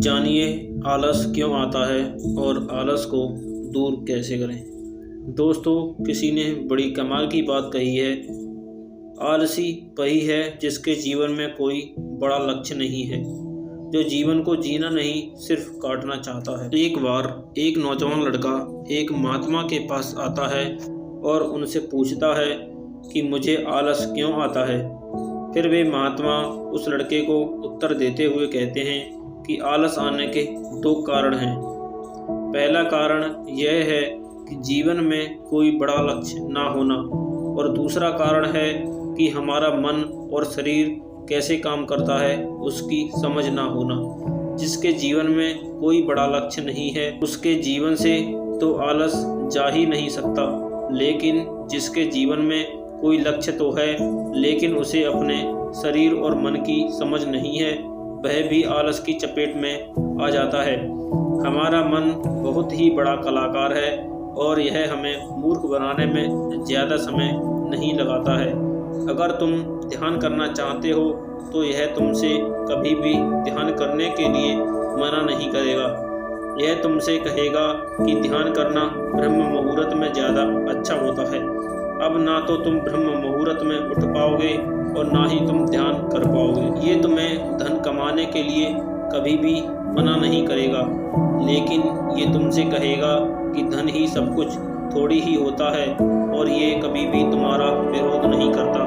जानिए आलस क्यों आता है और आलस को दूर कैसे करें। दोस्तों, किसी ने बड़ी कमाल की बात कही है, आलसी वही है जिसके जीवन में कोई बड़ा लक्ष्य नहीं है, जो जीवन को जीना नहीं सिर्फ काटना चाहता है। एक बार एक नौजवान लड़का एक महात्मा के पास आता है और उनसे पूछता है कि मुझे आलस क्यों आता है। फिर वे महात्मा उस लड़के को उत्तर देते हुए कहते हैं कि आलस आने के दो कारण हैं। पहला कारण यह है कि जीवन में कोई बड़ा लक्ष्य ना होना, और दूसरा कारण है कि हमारा मन और शरीर कैसे काम करता है उसकी समझ ना होना। जिसके जीवन में कोई बड़ा लक्ष्य नहीं है उसके जीवन से तो आलस जा ही नहीं सकता, लेकिन जिसके जीवन में कोई लक्ष्य तो है लेकिन उसे अपने शरीर और मन की समझ नहीं है, वह भी आलस की चपेट में आ जाता है। हमारा मन बहुत ही बड़ा कलाकार है और यह हमें मूर्ख बनाने में ज़्यादा समय नहीं लगाता है। अगर तुम ध्यान करना चाहते हो तो यह तुमसे कभी भी ध्यान करने के लिए मना नहीं करेगा। यह तुमसे कहेगा कि ध्यान करना ब्रह्म मुहूर्त में ज़्यादा अच्छा होता है। अब ना तो तुम ब्रह्म मुहूर्त में उठ पाओगे और ना ही तुम ध्यान कर पाओगे। ये तुम्हें धन कमाने के लिए कभी भी मना नहीं करेगा, लेकिन ये तुमसे कहेगा कि धन ही सब कुछ थोड़ी ही होता है, और ये कभी भी तुम्हारा विरोध नहीं करता,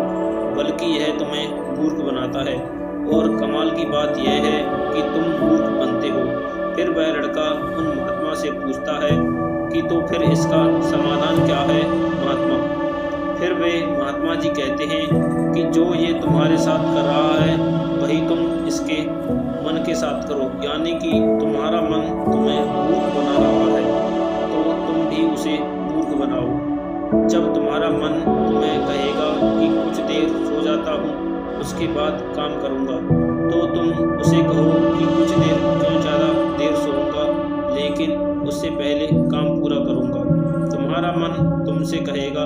बल्कि यह तुम्हें मूर्ख बनाता है। और कमाल की बात यह है कि तुम मूर्ख बनते हो। फिर वह लड़का उन महात्मा से पूछता है कि तो फिर इसका समाधान क्या है महात्मा। फिर वे महात्मा जी कहते हैं कि जो ये तुम्हारे साथ कर रहा है वही तुम इसके मन के साथ करो, यानी कि तुम्हारा मन तुम्हें मूर्ख बना रहा है तो तुम भी उसे मूर्ख बनाओ। जब तुम्हारा मन तुम्हें कहेगा कि कुछ देर सो जाता हूँ उसके बाद काम करूँगा, तो तुम उसे कहो कि कुछ देर क्यों ज़्यादा देर सोऊंगा, लेकिन उससे पहले काम पूरा करूँगा। तुम्हारा मन तुमसे कहेगा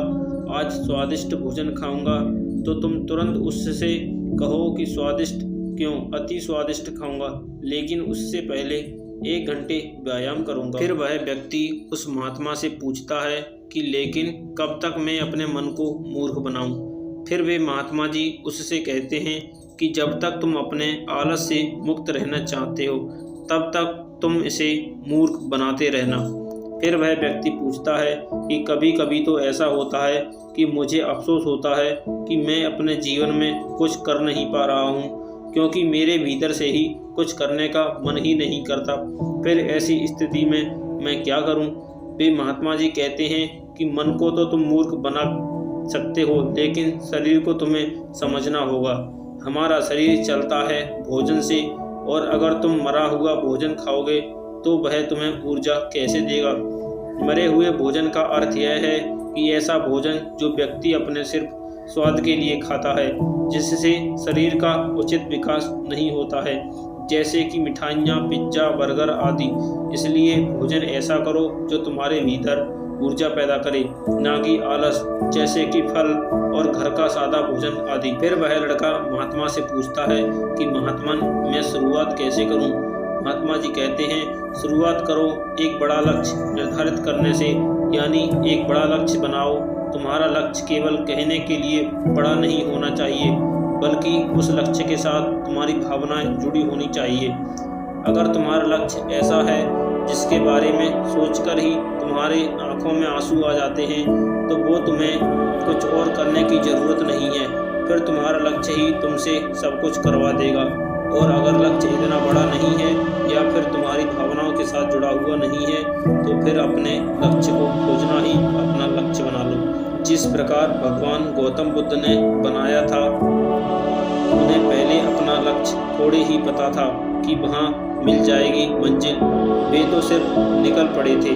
आज स्वादिष्ट भोजन खाऊंगा, तो तुम तुरंत उससे कहो कि स्वादिष्ट क्यों, अति स्वादिष्ट खाऊंगा, लेकिन उससे पहले 1 घंटे व्यायाम करूंगा। फिर वह व्यक्ति उस महात्मा से पूछता है कि लेकिन कब तक मैं अपने मन को मूर्ख बनाऊं। फिर वे महात्मा जी उससे कहते हैं कि जब तक तुम अपने आलस से मुक्त रहना चाहते हो तब तक तुम इसे मूर्ख बनाते रहना। फिर वह व्यक्ति पूछता है कि कभी कभी तो ऐसा होता है कि मुझे अफसोस होता है कि मैं अपने जीवन में कुछ कर नहीं पा रहा हूँ, क्योंकि मेरे भीतर से ही कुछ करने का मन ही नहीं करता। फिर ऐसी स्थिति में मैं क्या करूँ। वे महात्मा जी कहते हैं कि मन को तो तुम मूर्ख बना सकते हो, लेकिन शरीर को तुम्हें समझना होगा। हमारा शरीर चलता है भोजन से, और अगर तुम मरा हुआ भोजन खाओगे तो वह तुम्हें ऊर्जा कैसे देगा। मरे हुए भोजन का अर्थ यह है कि ऐसा भोजन जो व्यक्ति अपने सिर्फ स्वाद के लिए खाता है, जिससे शरीर का उचित विकास नहीं होता है, जैसे कि मिठाइयाँ, पिज्जा, बर्गर आदि। इसलिए भोजन ऐसा करो जो तुम्हारे भीतर ऊर्जा पैदा करे, ना कि आलस, जैसे कि फल और घर का सादा भोजन आदि। फिर वह लड़का महात्मा से पूछता है कि महात्मन, मैं शुरुआत कैसे करूं। महात्मा जी कहते हैं शुरुआत करो एक बड़ा लक्ष्य निर्धारित करने से, यानी एक बड़ा लक्ष्य बनाओ। तुम्हारा लक्ष्य केवल कहने के लिए बड़ा नहीं होना चाहिए, बल्कि उस लक्ष्य के साथ तुम्हारी भावनाएं जुड़ी होनी चाहिए। अगर तुम्हारा लक्ष्य ऐसा है जिसके बारे में सोचकर ही तुम्हारे आंखों में आंसू आ जाते हैं, तो वो तुम्हें कुछ और करने की ज़रूरत नहीं है। फिर तुम्हारा लक्ष्य ही तुमसे सब कुछ करवा देगा। और अगर लक्ष्य इतना बड़ा नहीं है या फिर तुम्हारी भावनाओं के साथ जुड़ा हुआ नहीं है, तो फिर अपने लक्ष्य को खोजना ही अपना लक्ष्य बना लो। जिस प्रकार भगवान गौतम बुद्ध ने बनाया था, उन्हें पहले अपना लक्ष्य थोड़े ही पता था कि वहाँ मिल जाएगी मंजिल। वे तो सिर्फ निकल पड़े थे।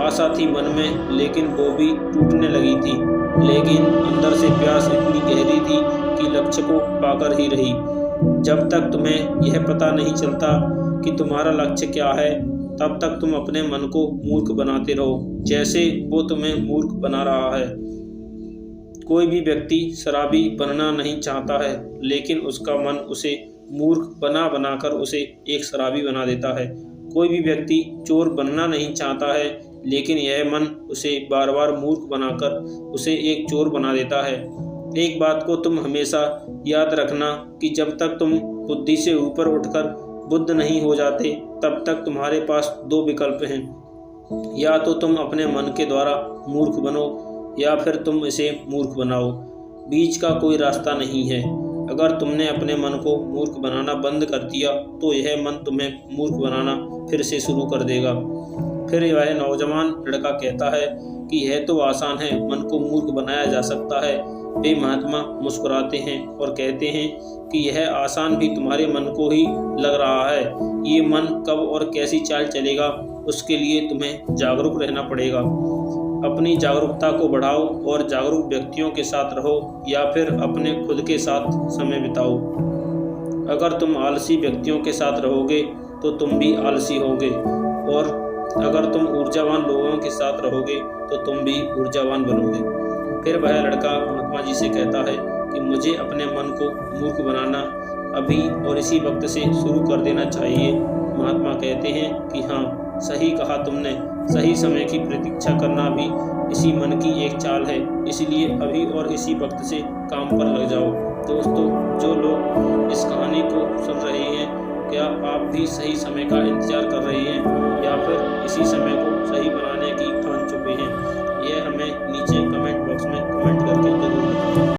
आशा थी मन में, लेकिन वो भी टूटने लगी थी। लेकिन अंदर से प्यास इतनी गहरी थी कि लक्ष्य को पाकर ही रही। जब तक तुम्हें यह पता नहीं चलता कि तुम्हारा लक्ष्य क्या है, तब तक तुम अपने मन को मूर्ख बनाते रहो, जैसे वो तुम्हें मूर्ख बना रहा है। कोई भी व्यक्ति शराबी बनना नहीं चाहता है, लेकिन उसका मन उसे मूर्ख बना बनाकर उसे एक शराबी बना देता है। कोई भी व्यक्ति चोर बनना नहीं चाहता है, लेकिन यह मन उसे बार बार मूर्ख बनाकर उसे एक चोर बना देता है। एक बात को तुम हमेशा याद रखना कि जब तक तुम बुद्धि से ऊपर उठकर बुद्ध नहीं हो जाते, तब तक तुम्हारे पास दो विकल्प हैं। या तो तुम अपने मन के द्वारा मूर्ख बनो, या फिर तुम इसे मूर्ख बनाओ। बीच का कोई रास्ता नहीं है। अगर तुमने अपने मन को मूर्ख बनाना बंद कर दिया, तो यह मन तुम्हें मूर्ख बनाना फिर से शुरू कर देगा। फिर वह नौजवान लड़का कहता है कि यह तो आसान है, मन को मूर्ख बनाया जा सकता है। वे महात्मा मुस्कुराते हैं और कहते हैं कि यह आसान भी तुम्हारे मन को ही लग रहा है। ये मन कब और कैसी चाल चलेगा, उसके लिए तुम्हें जागरूक रहना पड़ेगा। अपनी जागरूकता को बढ़ाओ और जागरूक व्यक्तियों के साथ रहो, या फिर अपने खुद के साथ समय बिताओ। अगर तुम आलसी व्यक्तियों के साथ रहोगे तो तुम भी आलसी होगे, और अगर तुम ऊर्जावान लोगों के साथ रहोगे तो तुम भी ऊर्जावान बनोगे। फिर वह लड़का महात्मा जी से कहता है कि मुझे अपने मन को मूर्ख बनाना अभी और इसी वक्त से शुरू कर देना चाहिए। महात्मा कहते हैं कि हाँ, सही कहा तुमने। सही समय की प्रतीक्षा करना भी इसी मन की एक चाल है, इसलिए अभी और इसी वक्त से काम पर लग जाओ। दोस्तों, जो लोग इस कहानी को सुन रहे हैं, क्या आप भी सही समय का इंतजार कर रहे हैं, या फिर इसी समय को सही बनाने की ठान चुके हैं? यह हमें नीचे